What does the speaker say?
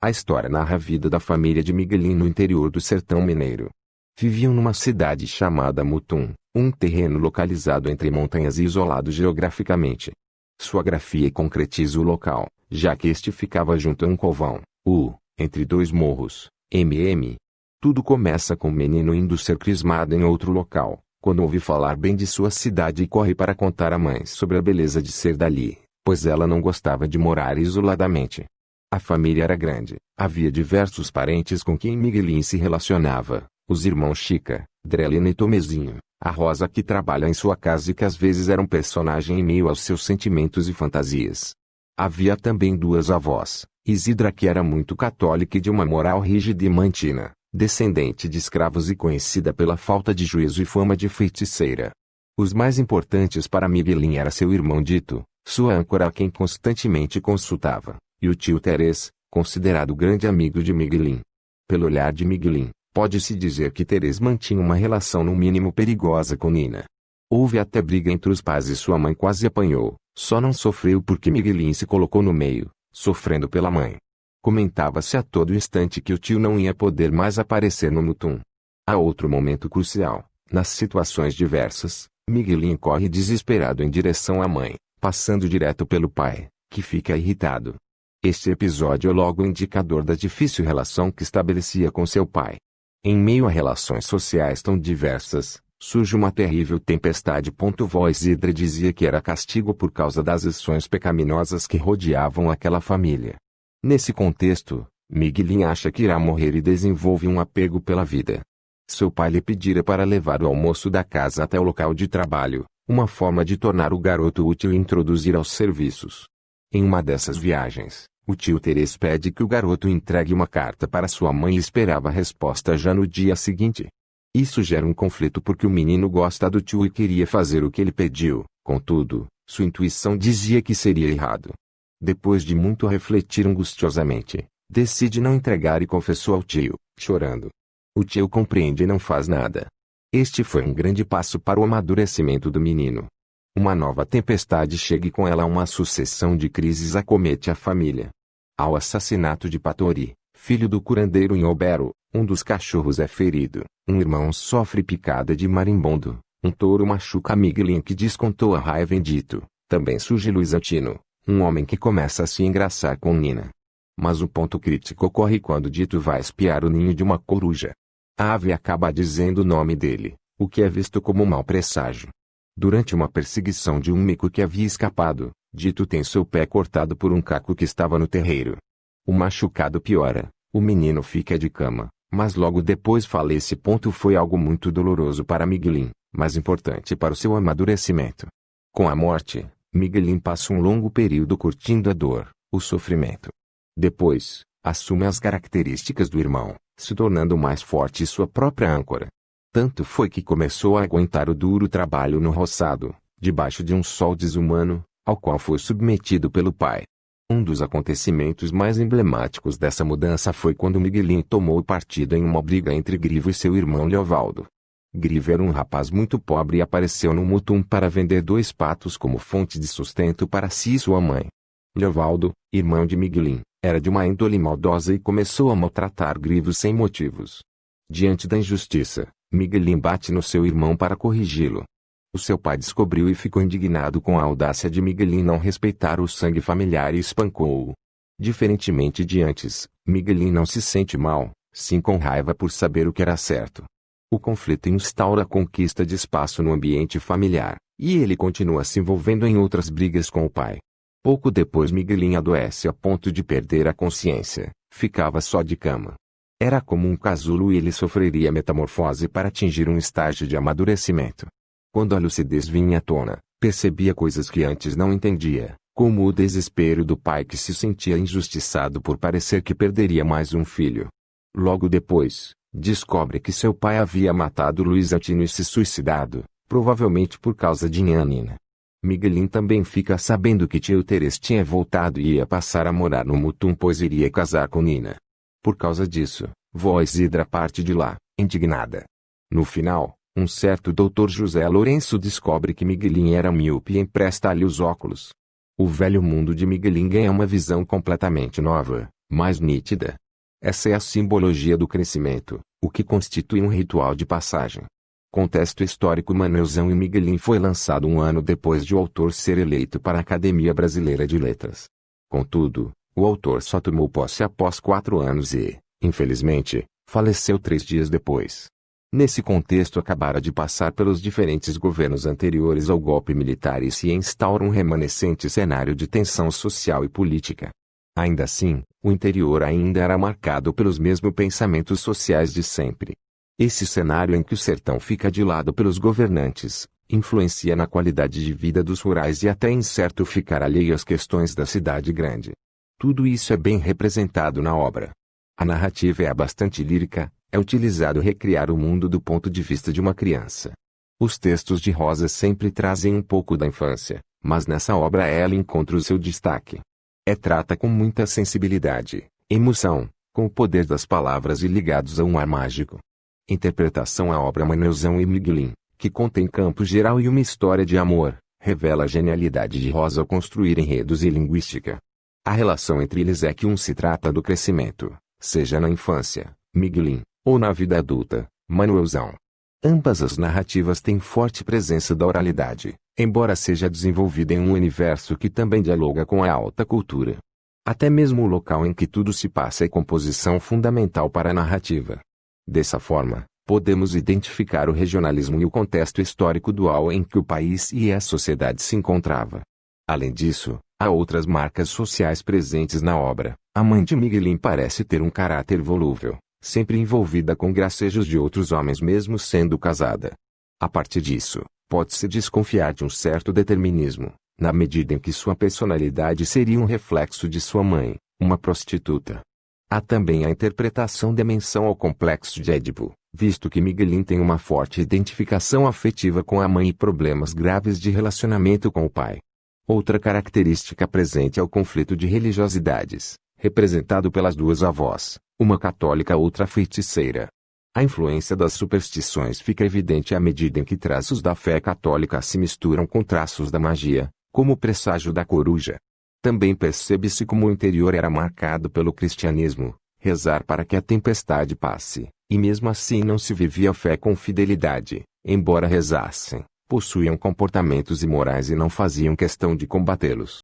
A história narra a vida da família de Miguelin no interior do sertão mineiro. Viviam numa cidade chamada Mutum, um terreno localizado entre montanhas e isolado geograficamente. Sua grafia concretiza o local, já que este ficava junto a um covão, entre dois morros, mm. Tudo começa com o menino indo ser crismado em outro local, quando ouve falar bem de sua cidade e corre para contar à mãe sobre a beleza de ser dali, pois ela não gostava de morar isoladamente. A família era grande, havia diversos parentes com quem Miguelin se relacionava, os irmãos Chica, Drelina e Tomezinho, a Rosa que trabalha em sua casa e que às vezes era um personagem em meio aos seus sentimentos e fantasias. Havia também duas avós, Isidra que era muito católica e de uma moral rígida e mantina, descendente de escravos e conhecida pela falta de juízo e fama de feiticeira. Os mais importantes para Miguelin era seu irmão Dito, sua âncora a quem constantemente consultava, e o tio Terês, considerado grande amigo de Miguelin. Pelo olhar de Miguelin, pode-se dizer que Terês mantinha uma relação no mínimo perigosa com Nina. Houve até briga entre os pais e sua mãe quase apanhou, só não sofreu porque Miguelin se colocou no meio, sofrendo pela mãe. Comentava-se a todo instante que o tio não ia poder mais aparecer no Mutum. A outro momento crucial, nas situações diversas, Miguelin corre desesperado em direção à mãe, passando direto pelo pai, que fica irritado. Este episódio é logo um indicador da difícil relação que estabelecia com seu pai. Em meio a relações sociais tão diversas, surge uma terrível tempestade. Vó Isidra dizia que era castigo por causa das ações pecaminosas que rodeavam aquela família. Nesse contexto, Miguelin acha que irá morrer e desenvolve um apego pela vida. Seu pai lhe pedira para levar o almoço da casa até o local de trabalho, uma forma de tornar o garoto útil e introduzir aos serviços. Em uma dessas viagens, o tio Terês pede que o garoto entregue uma carta para sua mãe e esperava a resposta já no dia seguinte. Isso gera um conflito porque o menino gosta do tio e queria fazer o que ele pediu, contudo, sua intuição dizia que seria errado. Depois de muito refletir angustiosamente, decide não entregar e confessou ao tio, chorando. O tio compreende e não faz nada. Este foi um grande passo para o amadurecimento do menino. Uma nova tempestade chega e com ela uma sucessão de crises acomete a família. Ao assassinato de Patori, filho do curandeiro em Obero, um dos cachorros é ferido, um irmão sofre picada de marimbondo, um touro machuca Miguelin que descontou a raiva em Dito, também surge Luiz Antino, um homem que começa a se engraçar com Nina. Mas o ponto crítico ocorre quando Dito vai espiar o ninho de uma coruja. A ave acaba dizendo o nome dele, o que é visto como um mau presságio. Durante uma perseguição de um mico que havia escapado, Dito tem seu pé cortado por um caco que estava no terreiro. O machucado piora, o menino fica de cama, mas logo depois falece. Foi algo muito doloroso para Miguelin, mas importante para o seu amadurecimento. Com a morte, Miguelin passa um longo período curtindo a dor, o sofrimento. Depois, assume as características do irmão, se tornando mais forte e sua própria âncora. Tanto foi que começou a aguentar o duro trabalho no roçado, debaixo de um sol desumano, ao qual foi submetido pelo pai. Um dos acontecimentos mais emblemáticos dessa mudança foi quando Miguelin tomou partido em uma briga entre Grivo e seu irmão Leovaldo. Grivo era um rapaz muito pobre e apareceu no Mutum para vender 2 patos como fonte de sustento para si e sua mãe. Leovaldo, irmão de Miguelin, era de uma índole maldosa e começou a maltratar Grivo sem motivos. Diante da injustiça, Miguelin bate no seu irmão para corrigi-lo. O seu pai descobriu e ficou indignado com a audácia de Miguelin não respeitar o sangue familiar e espancou-o. Diferentemente de antes, Miguelin não se sente mal, sim com raiva por saber o que era certo. O conflito instaura a conquista de espaço no ambiente familiar, e ele continua se envolvendo em outras brigas com o pai. Pouco depois Miguelin adoece a ponto de perder a consciência, ficava só de cama. Era como um casulo e ele sofreria metamorfose para atingir um estágio de amadurecimento. Quando a lucidez vinha à tona, percebia coisas que antes não entendia, como o desespero do pai que se sentia injustiçado por parecer que perderia mais um filho. Logo depois, descobre que seu pai havia matado Luiz Antino e se suicidado, provavelmente por causa de Nina. Miguelin também fica sabendo que tio Terês tinha voltado e ia passar a morar no Mutum pois iria casar com Nina. Por causa disso, vó Isidra parte de lá, indignada. No final, um certo Dr. José Lourenço descobre que Miguelin era míope e empresta-lhe os óculos. O velho mundo de Miguelin ganha uma visão completamente nova, mais nítida. Essa é a simbologia do crescimento, o que constitui um ritual de passagem. Contexto histórico: Manuelzão e Miguelin foi lançado um ano depois de o autor ser eleito para a Academia Brasileira de Letras. Contudo, o autor só tomou posse após 4 anos e, infelizmente, faleceu 3 dias depois. Nesse contexto acabara de passar pelos diferentes governos anteriores ao golpe militar e se instaura um remanescente cenário de tensão social e política. Ainda assim, o interior ainda era marcado pelos mesmos pensamentos sociais de sempre. Esse cenário em que o sertão fica de lado pelos governantes, influencia na qualidade de vida dos rurais e até em certo ficar alheio às questões da cidade grande. Tudo isso é bem representado na obra. A narrativa é bastante lírica, é utilizado recriar o mundo do ponto de vista de uma criança. Os textos de Rosa sempre trazem um pouco da infância, mas nessa obra ela encontra o seu destaque. Trata com muita sensibilidade, emoção, com o poder das palavras e ligados a um ar mágico. Interpretação: a obra Manuelzão e Miguelin, que contém campo geral e uma história de amor, revela a genialidade de Rosa ao construir enredos e linguística. A relação entre eles é que se trata do crescimento, seja na infância, Miguelin, ou na vida adulta, Manuelzão. Ambas as narrativas têm forte presença da oralidade, embora seja desenvolvida em um universo que também dialoga com a alta cultura. Até mesmo o local em que tudo se passa é composição fundamental para a narrativa. Dessa forma, podemos identificar o regionalismo e o contexto histórico dual em que o país e a sociedade se encontrava. Além disso, há outras marcas sociais presentes na obra. A mãe de Miguelin parece ter um caráter volúvel, sempre envolvida com gracejos de outros homens mesmo sendo casada. A partir disso, pode-se desconfiar de um certo determinismo, na medida em que sua personalidade seria um reflexo de sua mãe, uma prostituta. Há também a interpretação da menção ao complexo de Édipo, visto que Miguelin tem uma forte identificação afetiva com a mãe e problemas graves de relacionamento com o pai. Outra característica presente é o conflito de religiosidades, representado pelas duas avós, uma católica e outra feiticeira. A influência das superstições fica evidente à medida em que traços da fé católica se misturam com traços da magia, como o presságio da coruja. Também percebe-se como o interior era marcado pelo cristianismo, rezar para que a tempestade passe, e mesmo assim não se vivia a fé com fidelidade, embora rezassem, possuíam comportamentos imorais e não faziam questão de combatê-los.